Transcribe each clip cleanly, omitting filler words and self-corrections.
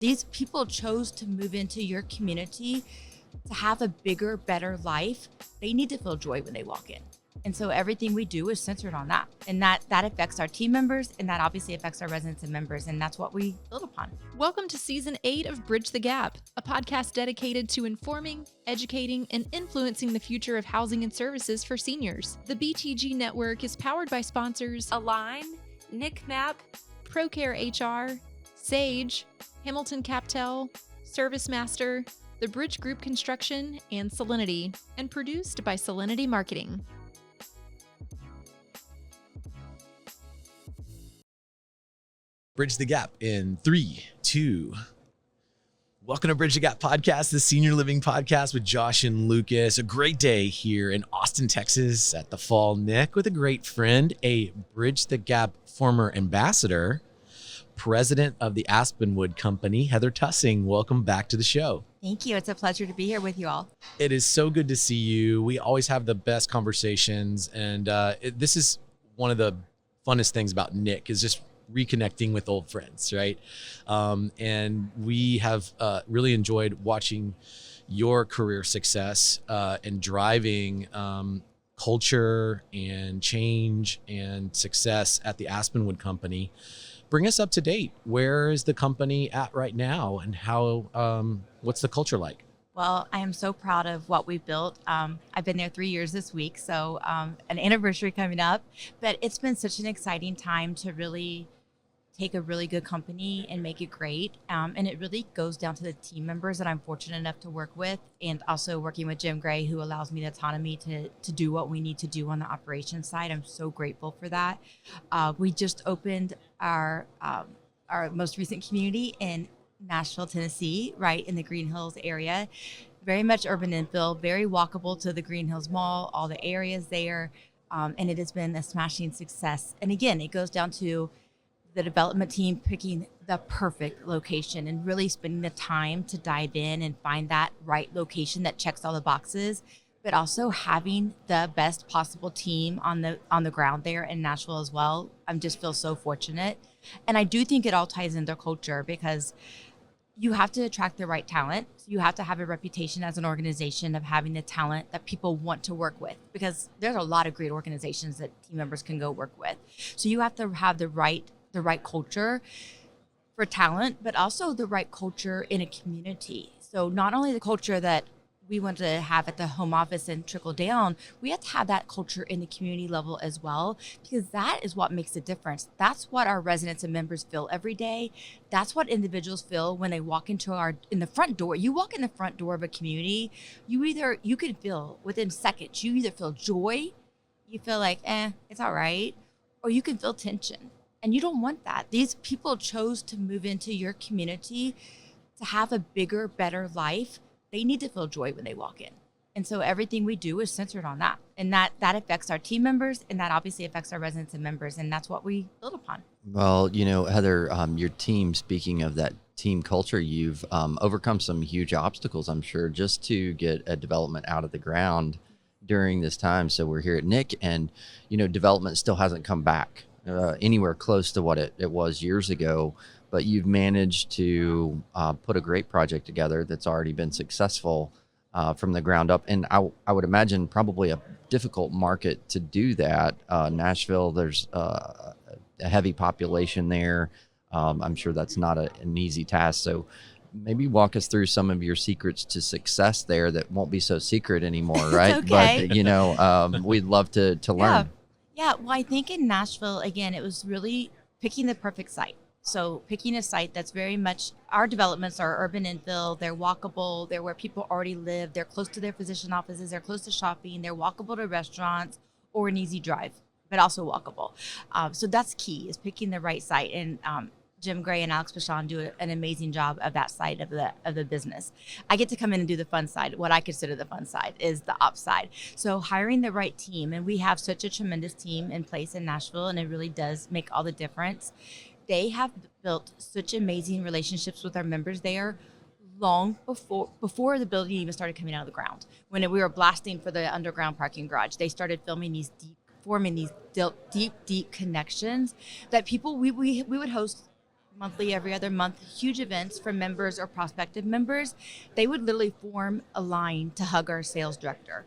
These people chose to move into your community to have a bigger, better life. They need to feel joy when they walk in. And so everything we do is centered on that. And that affects our team members, and that obviously affects our residents and members. And that's what we build upon. Welcome to Season 8 of Bridge the Gap, a podcast dedicated to informing, educating, and influencing the future of housing and services for seniors. The BTG network is powered by sponsors Align, Nick Knapp, ProCare HR, Sage, Hamilton Captel, ServiceMaster, the Bridge Group Construction, and Salinity, and produced by Salinity Marketing. Bridge the Gap in 3, 2. Welcome to Bridge the Gap podcast, the senior living podcast with Josh and Lucas. A great day here in Austin, Texas at the Fall Nick with a great friend, a Bridge the Gap former ambassador, president of the Aspenwood Company, Heather Tussing. Welcome back to the show. Thank you. It's a pleasure to be here with you all. It is so good to see you. We always have the best conversations. And this is one of the funnest things about Nick is just reconnecting with old friends, right? And we have really enjoyed watching your career success and driving culture and change and success at the Aspenwood Company. Bring us up to date. Where is the company at right now, and how? What's the culture like? Well, I am so proud of what we've built. I've been there 3 years this week, so an anniversary coming up. But it's been such an exciting time to really take a really good company and make it great. And it really goes down to the team members that I'm fortunate enough to work with, and also working with Jim Gray, who allows me the autonomy to do what we need to do on the operations side. I'm so grateful for that. We just opened our most recent community in Nashville, Tennessee, right in the Green Hills area. Very much urban infill, very walkable to the Green Hills Mall, all the areas there. And it has been a smashing success. And again, it goes down to the development team picking the perfect location and really spending the time to dive in and find that right location that checks all the boxes, but also having the best possible team on the ground there in Nashville as well. I just feel so fortunate. And I do think it all ties into culture, because you have to attract the right talent. So you have to have a reputation as an organization of having the talent that people want to work with, because there's a lot of great organizations that team members can go work with. So you have to have the right culture for talent, but also the right culture in a community. So not only the culture that we want to have at the home office and trickle down, we have to have that culture in the community level as well, because that is what makes a difference. That's what our residents and members feel every day. That's what individuals feel when they walk in the front door. You walk in the front door of a community, you can feel within seconds, you either feel joy, you feel like, it's all right, or you can feel tension. And you don't want that. These people chose to move into your community to have a bigger, better life. They need to feel joy when they walk in. And so everything we do is centered on that. And that affects our team members, and that obviously affects our residents and members. And that's what we build upon. Well, Heather, your team, speaking of that team culture, you've overcome some huge obstacles, I'm sure, just to get a development out of the ground during this time. So we're here at Nick, and, development still hasn't come back anywhere close to what it was years ago, but you've managed to put a great project together that's already been successful from the ground up. And I would imagine probably a difficult market to do that. Nashville, there's a heavy population there. I'm sure that's not an easy task. So maybe walk us through some of your secrets to success there that won't be so secret anymore, right? Okay. But, we'd love to learn. Yeah, well, I think in Nashville, again, it was really picking the perfect site. So picking a site that's very much, our developments are urban infill, they're walkable, they're where people already live, they're close to their physician offices, they're close to shopping, they're walkable to restaurants or an easy drive, but also walkable. So that's key, is picking the right site. And Jim Gray and Alex Bashan do an amazing job of that side of the business. I get to come in and do the fun side. What I consider the fun side is the ops side. So hiring the right team, and we have such a tremendous team in place in Nashville, and it really does make all the difference. They have built such amazing relationships with our members there long before the building even started coming out of the ground. When we were blasting for the underground parking garage, they started forming these deep connections that people, we would host monthly, every other month, huge events for members or prospective members. They would literally form a line to hug our sales director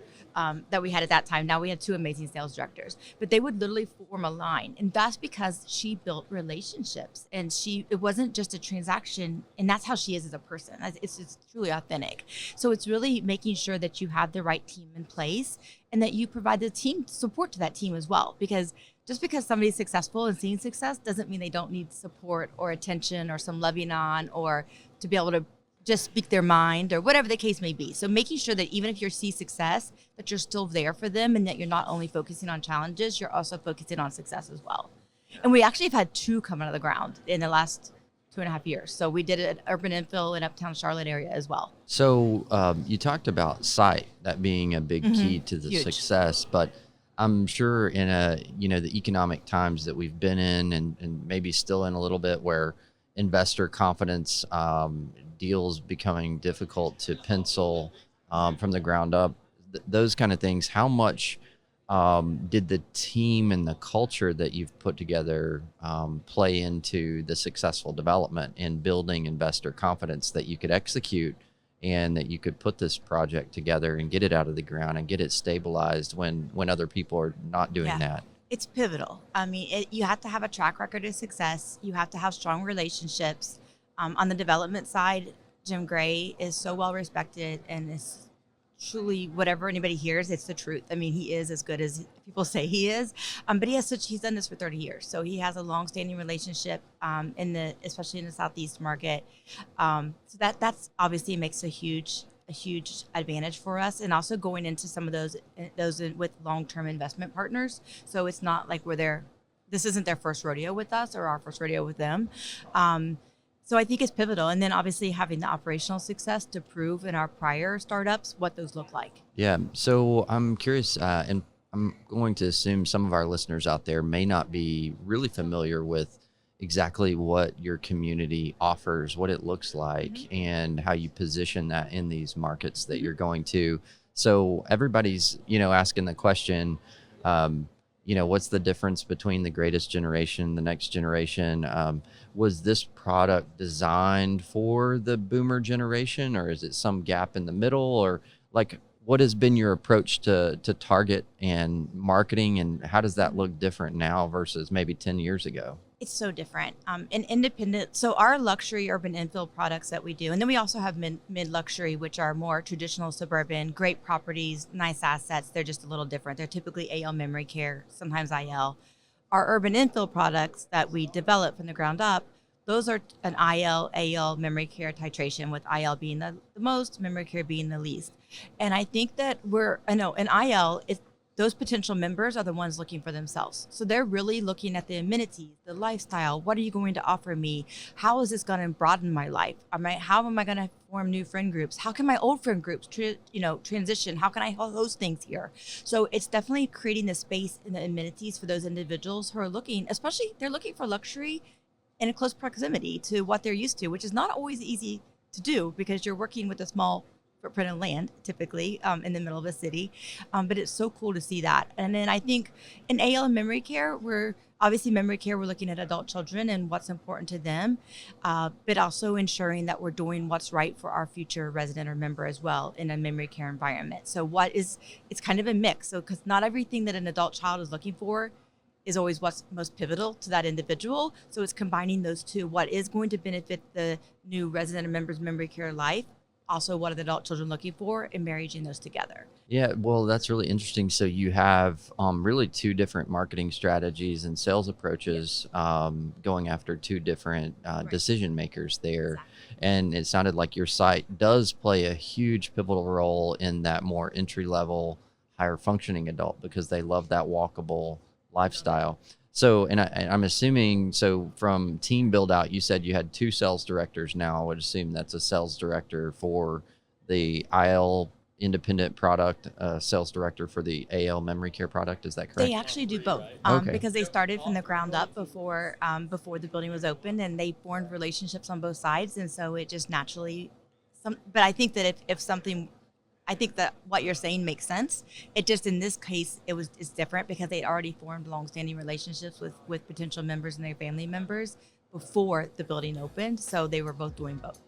that we had at that time. Now we have two amazing sales directors, but they would literally form a line. And that's because she built relationships, and it wasn't just a transaction. And that's how she is as a person. It's truly authentic. So it's really making sure that you have the right team in place and that you provide the team support to that team as well. Because just because somebody's successful and seeing success doesn't mean they don't need support or attention or some loving on or to be able to just speak their mind or whatever the case may be. So making sure that even if you see success, that you're still there for them and that you're not only focusing on challenges, you're also focusing on success as well. And we actually have had two come out of the ground in the last 2.5 years. So we did it at Urban Infill in Uptown Charlotte area as well. So you talked about site, that being a big key to the Huge. success, but I'm sure in the economic times that we've been in and maybe still in a little bit where investor confidence, deals becoming difficult to pencil from the ground up, those kind of things. How much did the team and the culture that you've put together play into the successful development and building investor confidence that you could execute and that you could put this project together and get it out of the ground and get it stabilized when other people are not doing that? It's pivotal. I mean, you have to have a track record of success. You have to have strong relationships. On the development side, Jim Gray is so well respected and is truly, whatever anybody hears, it's the truth. I mean, he is as good as people say he is. But he's done this for 30 years. So he has a long-standing relationship especially in the Southeast market. So that's obviously makes a huge advantage for us, and also going into some of those with long-term investment partners. So it's not like this isn't their first rodeo with us or our first rodeo with them. So I think it's pivotal. And then obviously having the operational success to prove in our prior startups what those look like. Yeah. So I'm curious, and I'm going to assume some of our listeners out there may not be really familiar with exactly what your community offers, what it looks like, and how you position that in these markets that you're going to. So everybody's, asking the question, what's the difference between the greatest generation, the next generation? Was this product designed for the boomer generation, or is it some gap in the middle? Or what has been your approach to target and marketing, and how does that look different now versus maybe 10 years ago? It's so different. And independent. So our luxury urban infill products that we do, and then we also have mid-luxury, which are more traditional suburban, great properties, nice assets. They're just a little different. They're typically AL memory care, sometimes IL. Our urban infill products that we develop from the ground up, those are an IL, AL memory care titration, with IL being the most, memory care being the least. And I think that in IL, those potential members are the ones looking for themselves. So they're really looking at the amenities, the lifestyle. What are you going to offer me? How is this going to broaden my life? How am I going to form new friend groups? How can my old friend groups transition? How can I host things here? So it's definitely creating the space and the amenities for those individuals who are looking, especially they're looking for luxury in a close proximity to what they're used to, which is not always easy to do because you're working with a small footprint of land, typically in the middle of a city. But it's so cool to see that. And then I think in AL and memory care, we're looking at adult children and what's important to them, but also ensuring that we're doing what's right for our future resident or member as well in a memory care environment. So it's kind of a mix. So because not everything that an adult child is looking for is always what's most pivotal to that individual. So it's combining those two. What is going to benefit the new resident or member's memory care life, also what are the adult children looking for, and marrying those together. Yeah, well, that's really interesting. So you have really two different marketing strategies and sales approaches going after two different decision makers there. Exactly. And it sounded like your site does play a huge pivotal role in that more entry level, higher functioning adult, because they love that walkable lifestyle. So, and I'm assuming, so from team build out, you said you had two sales directors now. I would assume that's a sales director for the IL independent product, sales director for the AL memory care product. Is that correct? They actually do both because they started from the ground up before the building was open, and they formed relationships on both sides. And so it just naturally, but I think that I think that what you're saying makes sense. It just, in this case, it's different because they'd already formed long-standing relationships with potential members and their family members before the building opened. So they were both doing both.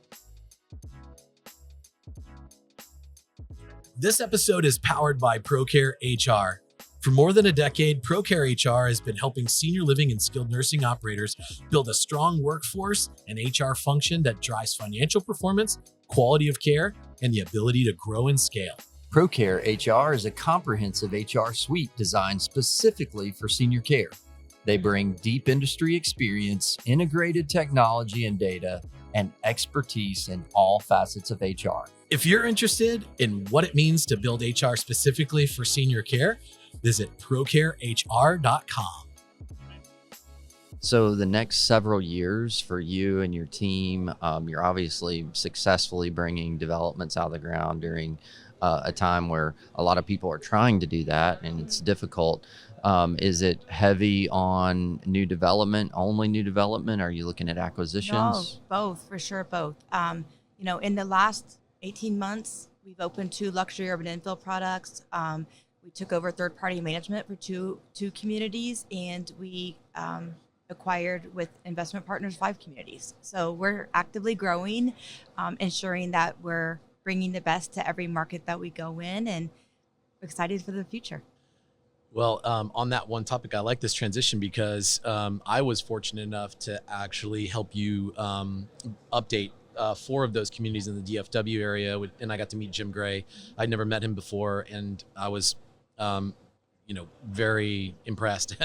This episode is powered by ProCare HR. For more than a decade, ProCare HR has been helping senior living and skilled nursing operators build a strong workforce and HR function that drives financial performance, quality of care, and the ability to grow and scale. ProCare HR is a comprehensive HR suite designed specifically for senior care. They bring deep industry experience, integrated technology and data, and expertise in all facets of HR. If you're interested in what it means to build HR specifically for senior care, visit procarehr.com. So the next several years for you and your team, you're obviously successfully bringing developments out of the ground during a time where a lot of people are trying to do that and it's difficult. Is it heavy on new development, only new development? Are you looking at acquisitions? No, both, for sure, both. In the last 18 months, we've opened 2 luxury urban infill products. We took over third-party management for two communities, and we acquired with investment partners 5 communities. So we're actively growing, ensuring that we're bringing the best to every market that we go in, and excited for the future. Well, on that one topic, I like this transition because I was fortunate enough to actually help you update 4 of those communities in the DFW area, and I got to meet Jim Gray. I'd never met him before, and I was, very impressed,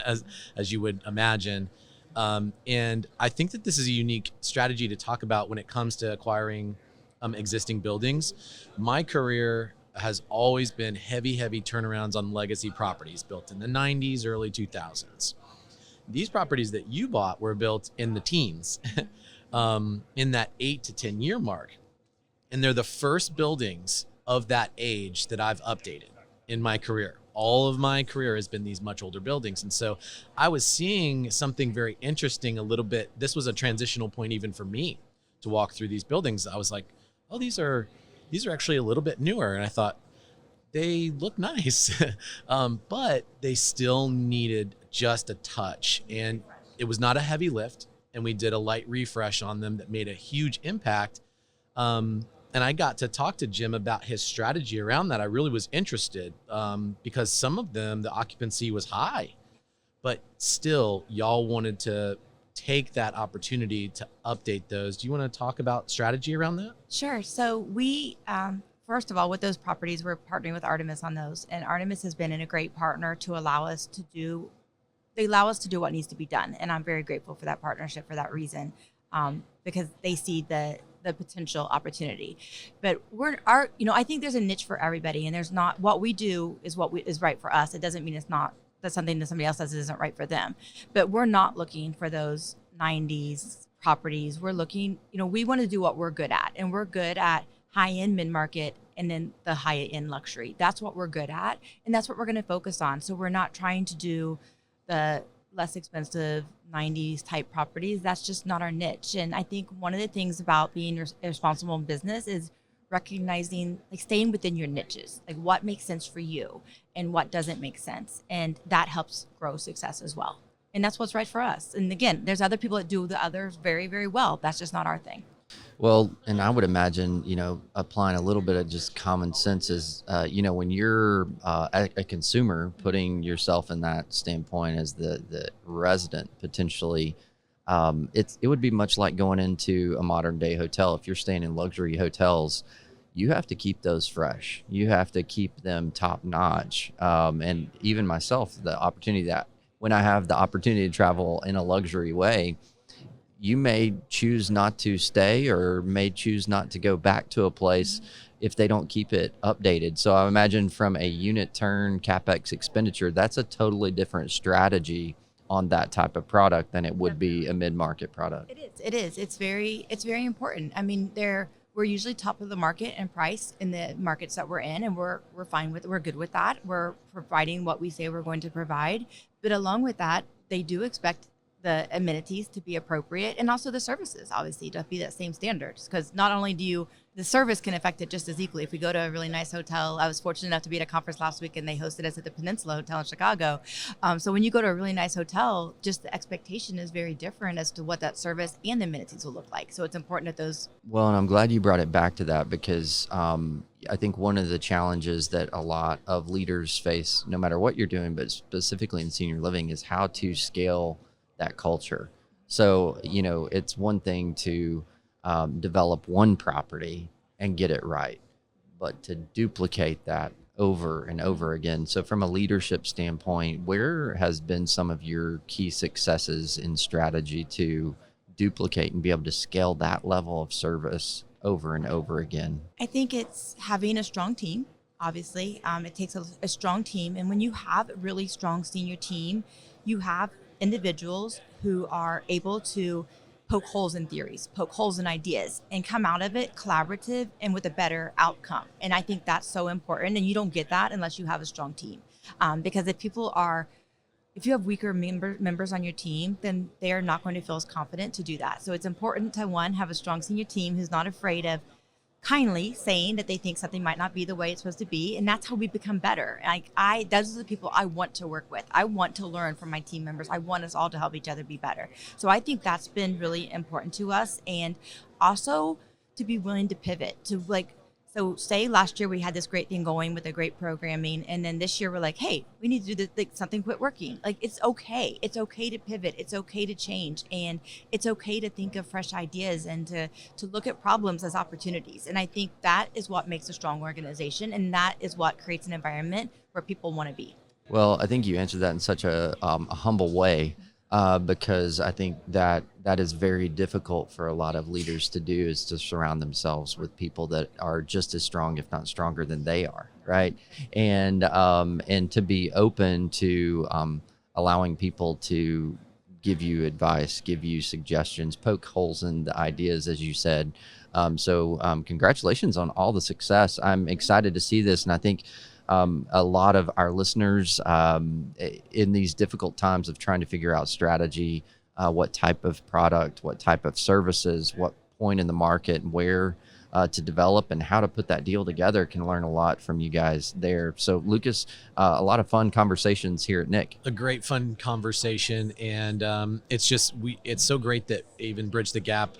as you would imagine. And I think that this is a unique strategy to talk about when it comes to acquiring existing buildings. My career has always been heavy turnarounds on legacy properties built in the 90s, early 2000s. These properties that you bought were built in the teens, in that 8 to 10 year mark. And they're the first buildings of that age that I've updated in my career. All of my career has been these much older buildings. And so I was seeing something very interesting a little bit. This was a transitional point even for me to walk through these buildings. I was like, oh, these are actually a little bit newer. And I thought, they look nice, but they still needed just a touch. And it was not a heavy lift. And we did a light refresh on them that made a huge impact. And I got to talk to Jim about his strategy around that. I really was interested because some of them, the occupancy was high, but still y'all wanted to take that opportunity to update those. Do you want to talk about strategy around that? Sure. So we, first of all, with those properties, we're partnering with Artemis on those. And Artemis has been a great partner to allow us to do what needs to be done. And I'm very grateful for that partnership for that reason, because they see the potential opportunity. But I think there's a niche for everybody, and there's not, what we do is what is right for us. It doesn't mean that's something that somebody else says isn't right for them. But we're not looking for those 90s properties. We're looking, we want to do what we're good at, and we're good at high-end mid-market and then the high-end luxury. That's what we're good at, and that's what we're going to focus on. So we're not trying to do the less expensive 90s type properties. That's just not our niche. And I think one of the things about being responsible in business is recognizing, staying within your niches, what makes sense for you and what doesn't make sense. And that helps grow success as well. And that's what's right for us. And again, there's other people that do the others very, very well. That's just not our thing. Well, and I would imagine, applying a little bit of just common sense is, when you're a consumer, putting yourself in that standpoint as the resident potentially, it would be much like going into a modern day hotel. If you're staying in luxury hotels, you have to keep those fresh. You have to keep them top notch. And even myself, the opportunity that when I have the opportunity to travel in a luxury way, you may choose not to stay or may choose not to go back to a place if they don't keep it updated. So I imagine from a unit turn CapEx expenditure, that's a totally different strategy on that type of product than it would be a mid-market product. It is. It's very important. I mean, we're usually top of the market in price in the markets that we're in, and we're fine with it. We're good with that. We're providing what we say we're going to provide. But along with that, they do expect the amenities to be appropriate, and also the services, obviously, to be that same standards. Because not only the service can affect it just as equally. If we go to a really nice hotel, I was fortunate enough to be at a conference last week and they hosted us at the Peninsula Hotel in Chicago. So when you go to a really nice hotel, just the expectation is very different as to what that service and the amenities will look like. So it's important that those. Well, and I'm glad you brought it back to that because I think one of the challenges that a lot of leaders face, no matter what you're doing, but specifically in senior living, is how to scale that culture. So, it's one thing to develop one property and get it right, but to duplicate that over and over again. So from a leadership standpoint, where has been some of your key successes in strategy to duplicate and be able to scale that level of service over and over again? I think it's having a strong team. Obviously, it takes a strong team. And when you have a really strong senior team, you have individuals who are able to poke holes in theories, poke holes in ideas, and come out of it collaborative and with a better outcome. And I think that's so important. And you don't get that unless you have a strong team. Because if you have weaker members on your team, then they are not going to feel as confident to do that. So it's important to, one, have a strong senior team who's not afraid of kindly saying that they think something might not be the way it's supposed to be. And that's how we become better. Those are the people I want to work with. I want to learn from my team members. I want us all to help each other be better. So I think that's been really important to us. And also to be willing to pivot so say last year we had this great thing going with the great programming. And then this year we're like, hey, we need to do this, something quit working. It's okay. It's okay to pivot. It's okay to change. And it's okay to think of fresh ideas and to look at problems as opportunities. And I think that is what makes a strong organization. And that is what creates an environment where people want to be. Well, I think you answered that in such a humble way. Because I think that is very difficult for a lot of leaders to do, is to surround themselves with people that are just as strong, if not stronger than they are, right? And to be open to allowing people to give you advice, give you suggestions, poke holes in the ideas, as you said. So congratulations on all the success. I'm excited to see this, and I think a lot of our listeners in these difficult times of trying to figure out strategy, what type of product, what type of services, what point in the market, where to develop and how to put that deal together, can learn a lot from you guys there. So Lucas, a lot of fun conversations here at Nick. A great fun conversation, and it's so great that even Bridge the Gap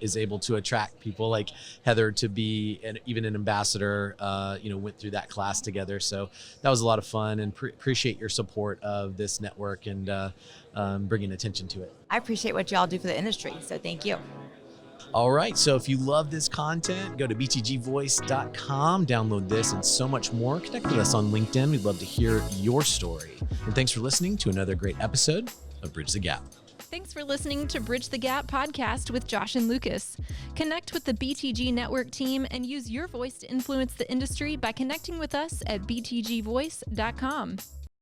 is able to attract people like Heather to be even an ambassador. Went through that class together, so that was a lot of fun, and appreciate your support of this network and bringing attention to it. I appreciate what y'all do for the industry, so thank you. All right, so if you love this content, go to btgvoice.com, download this and so much more. Connect with us on LinkedIn. We'd love to hear your story. And thanks for listening to another great episode of Bridge the Gap. Thanks for listening to Bridge the Gap podcast with Josh and Lucas. Connect with the BTG Network team and use your voice to influence the industry by connecting with us at btgvoice.com.